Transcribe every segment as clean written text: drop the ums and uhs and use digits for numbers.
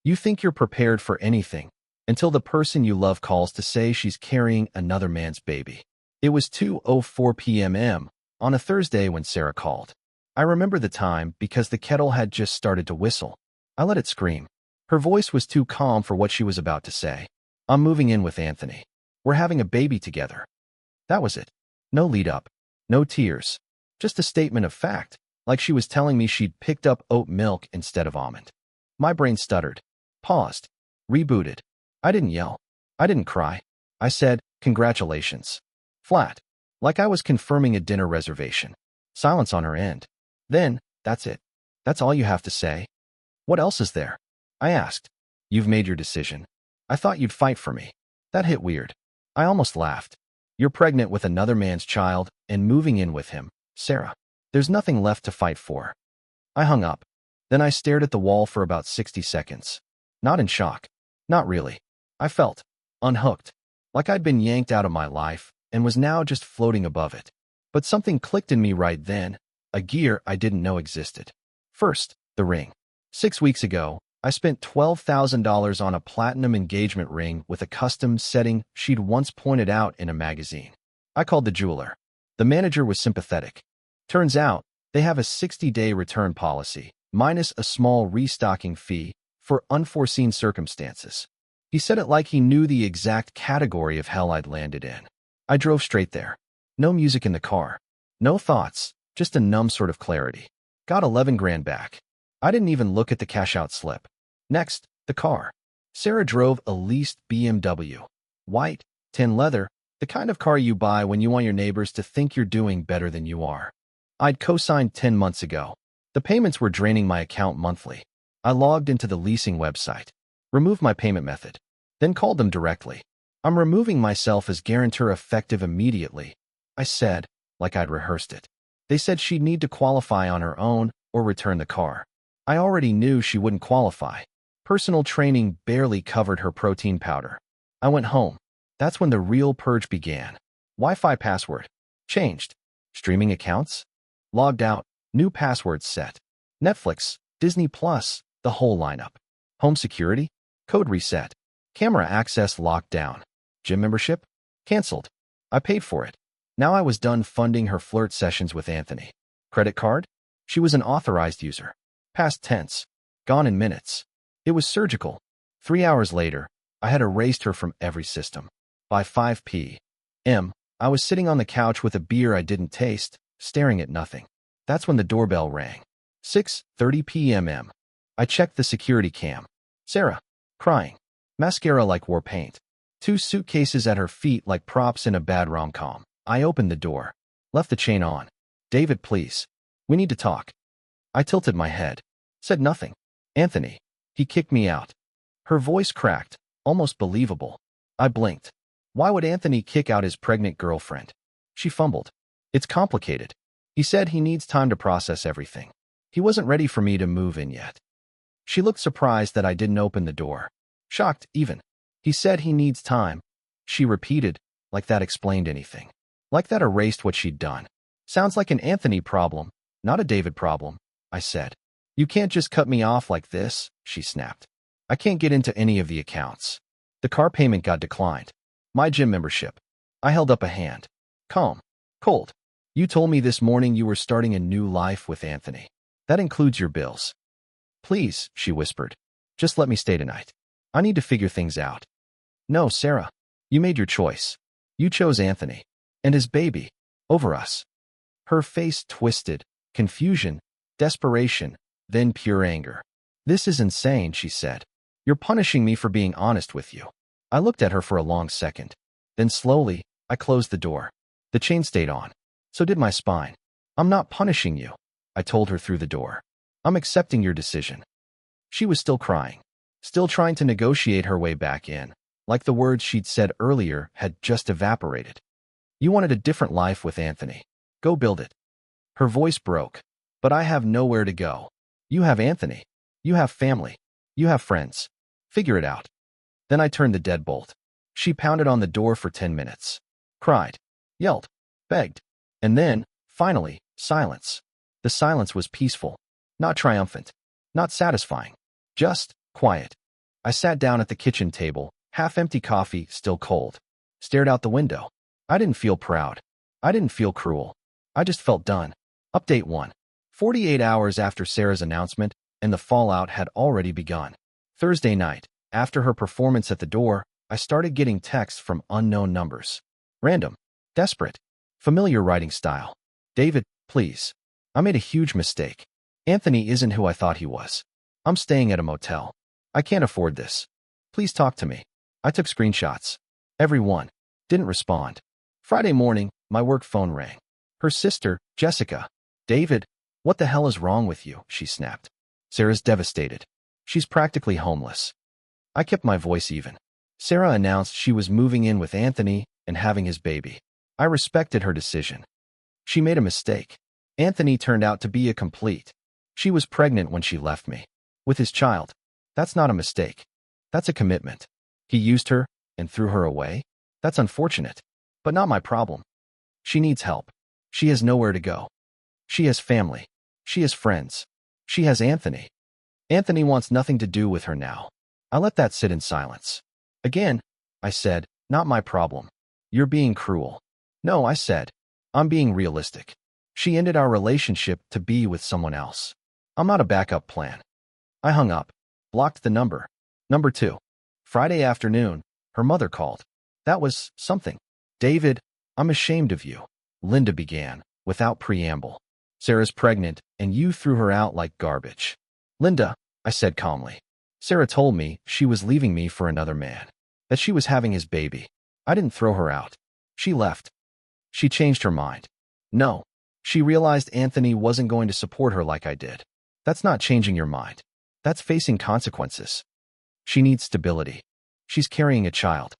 You think you're prepared for anything until the person you love calls to say she's carrying another man's baby. It was 2:04 p.m. on a Thursday when Sarah called. I remember the time because the kettle had just started to whistle. I let it scream. Her voice was too calm for what she was about to say. I'm moving in with Anthony. We're having a baby together. That was it. No lead up. No tears. Just a statement of fact, like she was telling me she'd picked up oat milk instead of almond. My brain stuttered, paused, rebooted. I didn't yell. I didn't cry. I said, congratulations. Flat. Like I was confirming a dinner reservation. Silence on her end. Then, that's it. That's all you have to say? What else is there? I asked. You've made your decision. I thought you'd fight for me. That hit weird. I almost laughed. You're pregnant with another man's child and moving in with him, Sarah. There's nothing left to fight for. I hung up. Then I stared at the wall for about 60 seconds. Not in shock. Not really. I felt unhooked. Like I'd been yanked out of my life and was now just floating above it. But something clicked in me right then, a gear I didn't know existed. First, the ring. 6 weeks ago, I spent $12,000 on a platinum engagement ring with a custom setting she'd once pointed out in a magazine. I called the jeweler. The manager was sympathetic. Turns out, they have a 60-day return policy, minus a small restocking fee for unforeseen circumstances. He said it like he knew the exact category of hell I'd landed in. I drove straight there. No music in the car. No thoughts, just a numb sort of clarity. Got 11 grand back. I didn't even look at the cash-out slip. Next, the car. Sarah drove a leased BMW. White, tin leather, the kind of car you buy when you want your neighbors to think you're doing better than you are. I'd co-signed 10 months ago. The payments were draining my account monthly. I logged into the leasing website, removed my payment method, then called them directly. I'm removing myself as guarantor effective immediately, I said, like I'd rehearsed it. They said she'd need to qualify on her own or return the car. I already knew she wouldn't qualify. Personal training barely covered her protein powder. I went home. That's when the real purge began. Wi-Fi password. Changed. Streaming accounts? Logged out. New passwords set. Netflix, Disney Plus, the whole lineup. Home security? Code reset. Camera access locked down. Gym membership? Cancelled. I paid for it. Now I was done funding her flirt sessions with Anthony. Credit card? She was an authorized user. Past tense. Gone in minutes. It was surgical. 3 hours later, I had erased her from every system. By 5 p.m., I was sitting on the couch with a beer I didn't taste, staring at nothing. That's when the doorbell rang. 6:30 p.m. I checked the security cam. Sarah, crying. Mascara like war paint. 2 suitcases at her feet like props in a bad rom-com. I opened the door. Left the chain on. David, please. We need to talk. I tilted my head. Said nothing. Anthony. He kicked me out. Her voice cracked, almost believable. I blinked. Why would Anthony kick out his pregnant girlfriend? She fumbled. It's complicated. He said he needs time to process everything. He wasn't ready for me to move in yet. She looked surprised that I didn't open the door. Shocked, even. He said he needs time. She repeated, like that explained anything. Like that erased what she'd done. Sounds like an Anthony problem, not a David problem, I said. You can't just cut me off like this, she snapped. I can't get into any of the accounts. The car payment got declined. My gym membership. I held up a hand. Calm. Cold. You told me this morning you were starting a new life with Anthony. That includes your bills. Please, she whispered. Just let me stay tonight. I need to figure things out. No, Sarah. You made your choice. You chose Anthony. And his baby. Over us. Her face twisted. Confusion. Desperation. Then pure anger. This is insane, she said. You're punishing me for being honest with you. I looked at her for a long second. Then slowly, I closed the door. The chain stayed on. So did my spine. I'm not punishing you, I told her through the door. I'm accepting your decision. She was still crying. Still trying to negotiate her way back in, like the words she'd said earlier had just evaporated. You wanted a different life with Anthony. Go build it. Her voice broke. But I have nowhere to go. You have Anthony. You have family. You have friends. Figure it out. Then I turned the deadbolt. She pounded on the door for 10 minutes. Cried. Yelled. Begged. And then, finally, silence. The silence was peaceful. Not triumphant. Not satisfying. Just quiet. I sat down at the kitchen table, half-empty coffee still cold. Stared out the window. I didn't feel proud. I didn't feel cruel. I just felt done. Update 1. 48 hours after Sarah's announcement, and the fallout had already begun. Thursday night, after her performance at the door, I started getting texts from unknown numbers. Random. Desperate. Familiar writing style. David, please. I made a huge mistake. Anthony isn't who I thought he was. I'm staying at a motel. I can't afford this. Please talk to me. I took screenshots. Everyone. Didn't respond. Friday morning, my work phone rang. Her sister, Jessica. David, what the hell is wrong with you? She snapped. Sarah's devastated. She's practically homeless. I kept my voice even. Sarah announced she was moving in with Anthony and having his baby. I respected her decision. She made a mistake. Anthony turned out to be a complete. She was pregnant when she left me. With his child. That's not a mistake. That's a commitment. He used her and threw her away. That's unfortunate, but not my problem. She needs help. She has nowhere to go. She has family. She has friends. She has Anthony. Anthony wants nothing to do with her now. I let that sit in silence. Again, I said, not my problem. You're being cruel. No, I said, I'm being realistic. She ended our relationship to be with someone else. I'm not a backup plan. I hung up. Blocked the number. Number 2. Friday afternoon, her mother called. That was something. David, I'm ashamed of you. Linda began, without preamble. Sarah's pregnant, and you threw her out like garbage. Linda, I said calmly. Sarah told me she was leaving me for another man. That she was having his baby. I didn't throw her out. She left. She changed her mind. No. She realized Anthony wasn't going to support her like I did. That's not changing your mind. That's facing consequences. She needs stability. She's carrying a child.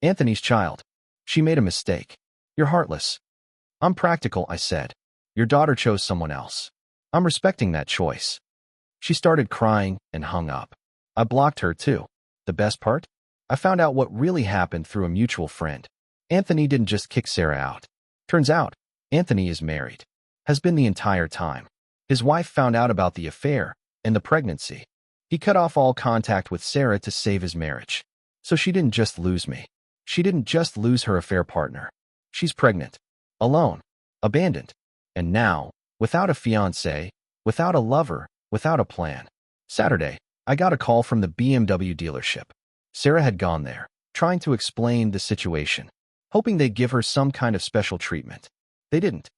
Anthony's child. She made a mistake. You're heartless. I'm practical, I said. Your daughter chose someone else. I'm respecting that choice. She started crying and hung up. I blocked her too. The best part? I found out what really happened through a mutual friend. Anthony didn't just kick Sarah out. Turns out, Anthony is married. Has been the entire time. His wife found out about the affair and the pregnancy. He cut off all contact with Sarah to save his marriage. So she didn't just lose me. She didn't just lose her affair partner. She's pregnant. Alone. Abandoned. And now, without a fiancé, without a lover, without a plan. Saturday, I got a call from the BMW dealership. Sarah had gone there, trying to explain the situation, hoping they'd give her some kind of special treatment. They didn't.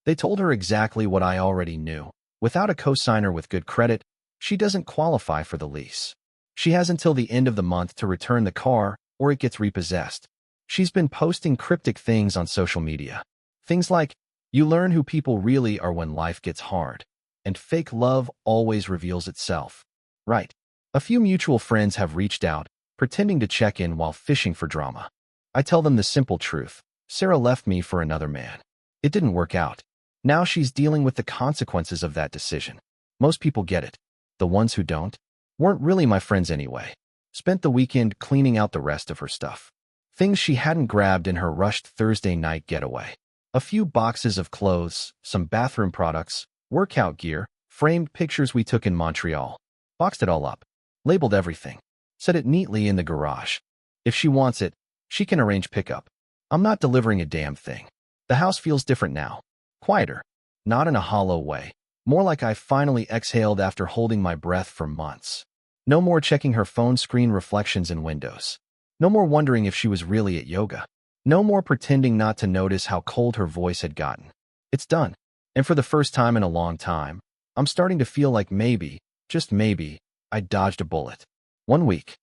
They told her exactly what I already knew. Without a cosigner with good credit, she doesn't qualify for the lease. She has until the end of the month to return the car or it gets repossessed. She's been posting cryptic things on social media. Things like, you learn who people really are when life gets hard, and fake love always reveals itself. Right. A few mutual friends have reached out, pretending to check in while fishing for drama. I tell them the simple truth. Sarah left me for another man. It didn't work out. Now she's dealing with the consequences of that decision. Most people get it. The ones who don't weren't really my friends anyway. Spent the weekend cleaning out the rest of her stuff. Things she hadn't grabbed in her rushed Thursday night getaway. A few boxes of clothes, some bathroom products, workout gear, framed pictures we took in Montreal. Boxed it all up. Labeled everything. Set it neatly in the garage. If she wants it, she can arrange pickup. I'm not delivering a damn thing. The house feels different now. Quieter. Not in a hollow way. More like I finally exhaled after holding my breath for months. No more checking her phone screen reflections in windows. No more wondering if she was really at yoga. No more pretending not to notice how cold her voice had gotten. It's done. And for the first time in a long time, I'm starting to feel like maybe, just maybe, I dodged a bullet. 1 week.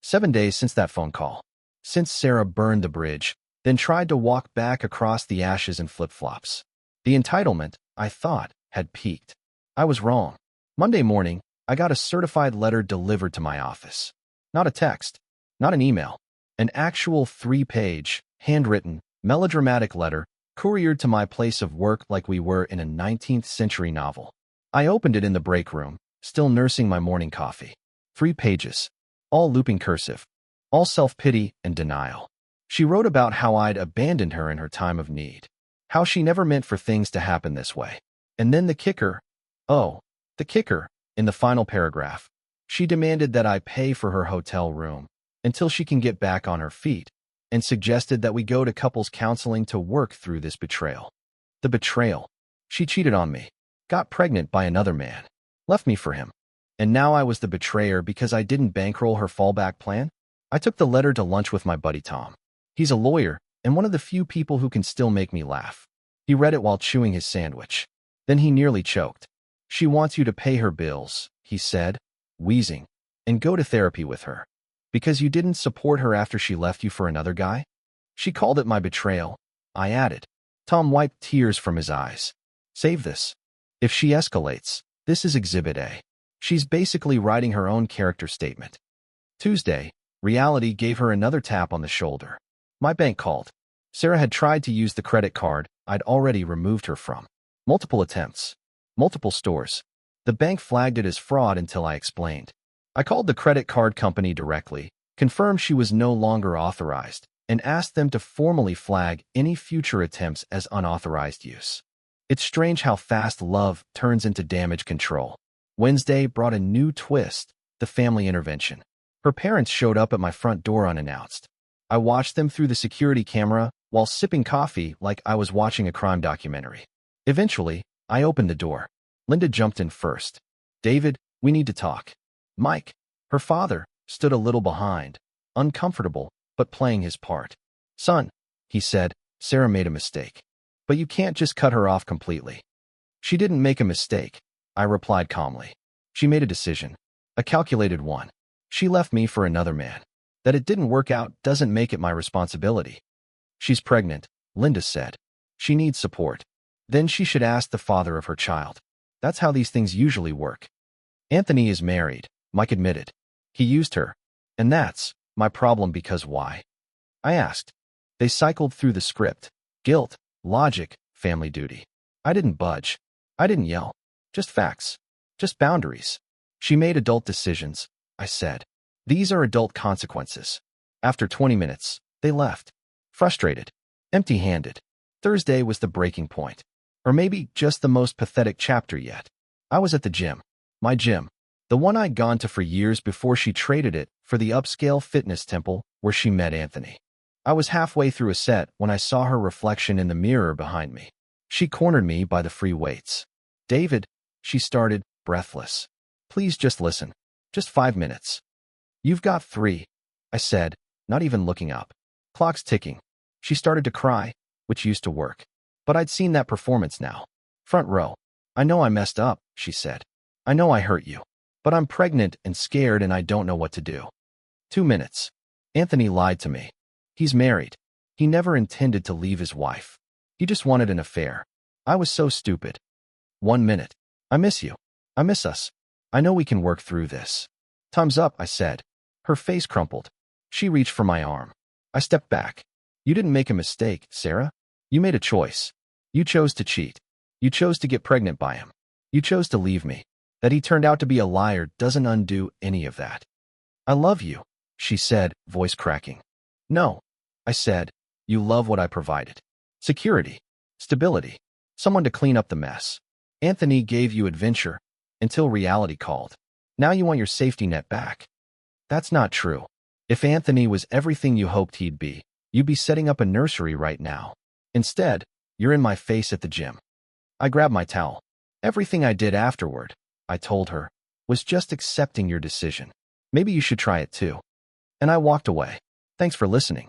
7 days since that phone call. Since Sarah burned the bridge, then tried to walk back across the ashes in flip-flops. The entitlement, I thought, had peaked. I was wrong. Monday morning, I got a certified letter delivered to my office. Not a text. Not an email. An actual 3-page, handwritten, melodramatic letter, couriered to my place of work like we were in a 19th century novel. I opened it in the break room, still nursing my morning coffee. 3 pages. All looping cursive. All self-pity and denial. She wrote about how I'd abandoned her in her time of need. How she never meant for things to happen this way. And then the kicker. Oh, the kicker, in the final paragraph. She demanded that I pay for her hotel room until she can get back on her feet and suggested that we go to couples counseling to work through this betrayal. The betrayal. She cheated on me, got pregnant by another man, left me for him. And now I was the betrayer because I didn't bankroll her fallback plan? I took the letter to lunch with my buddy Tom. He's a lawyer and one of the few people who can still make me laugh. He read it while chewing his sandwich. Then he nearly choked. She wants you to pay her bills, he said, wheezing, and go to therapy with her. Because you didn't support her after she left you for another guy? She called it my betrayal, I added. Tom wiped tears from his eyes. Save this. If she escalates, this is Exhibit A. She's basically writing her own character statement. Tuesday, reality gave her another tap on the shoulder. My bank called. Sarah had tried to use the credit card I'd already removed her from. Multiple attempts. Multiple stores. The bank flagged it as fraud until I explained. I called the credit card company directly, confirmed she was no longer authorized, and asked them to formally flag any future attempts as unauthorized use. It's strange how fast love turns into damage control. Wednesday brought a new twist, the family intervention. Her parents showed up at my front door unannounced. I watched them through the security camera while sipping coffee like I was watching a crime documentary. Eventually, I opened the door. Linda jumped in first. David, we need to talk. Mike, her father, stood a little behind, uncomfortable, but playing his part. Son, he said, Sarah made a mistake. But you can't just cut her off completely. She didn't make a mistake, I replied calmly. She made a decision. A calculated one. She left me for another man. That it didn't work out doesn't make it my responsibility. She's pregnant, Linda said. She needs support. Then she should ask the father of her child. That's how these things usually work. Anthony is married, Mike admitted. He used her. And that's my problem because why? I asked. They cycled through the script. Guilt, logic, family duty. I didn't budge. I didn't yell. Just facts. Just boundaries. She made adult decisions, I said. These are adult consequences. After 20 minutes, they left. Frustrated. Empty-handed. Thursday was the breaking point. Or maybe just the most pathetic chapter yet. I was at the gym. My gym. The one I'd gone to for years before she traded it for the upscale fitness temple where she met Anthony. I was halfway through a set when I saw her reflection in the mirror behind me. She cornered me by the free weights. David, she started, breathless. Please just listen. Just 5 minutes. You've got 3, I said, not even looking up. Clock's ticking. She started to cry, which used to work. But I'd seen that performance now. Front row. I know I messed up, she said. I know I hurt you. But I'm pregnant and scared and I don't know what to do. 2 minutes. Anthony lied to me. He's married. He never intended to leave his wife. He just wanted an affair. I was so stupid. 1 minute. I miss you. I miss us. I know we can work through this. Time's up, I said. Her face crumpled. She reached for my arm. I stepped back. You didn't make a mistake, Sarah. You made a choice. You chose to cheat. You chose to get pregnant by him. You chose to leave me. That he turned out to be a liar doesn't undo any of that. I love you, she said, voice cracking. No, I said. You love what I provided. Security. Stability. Someone to clean up the mess. Anthony gave you adventure until reality called. Now you want your safety net back. That's not true. If Anthony was everything you hoped he'd be, you'd be setting up a nursery right now. Instead, you're in my face at the gym. I grabbed my towel. Everything I did afterward, I told her, was just accepting your decision. Maybe you should try it too. And I walked away. Thanks for listening.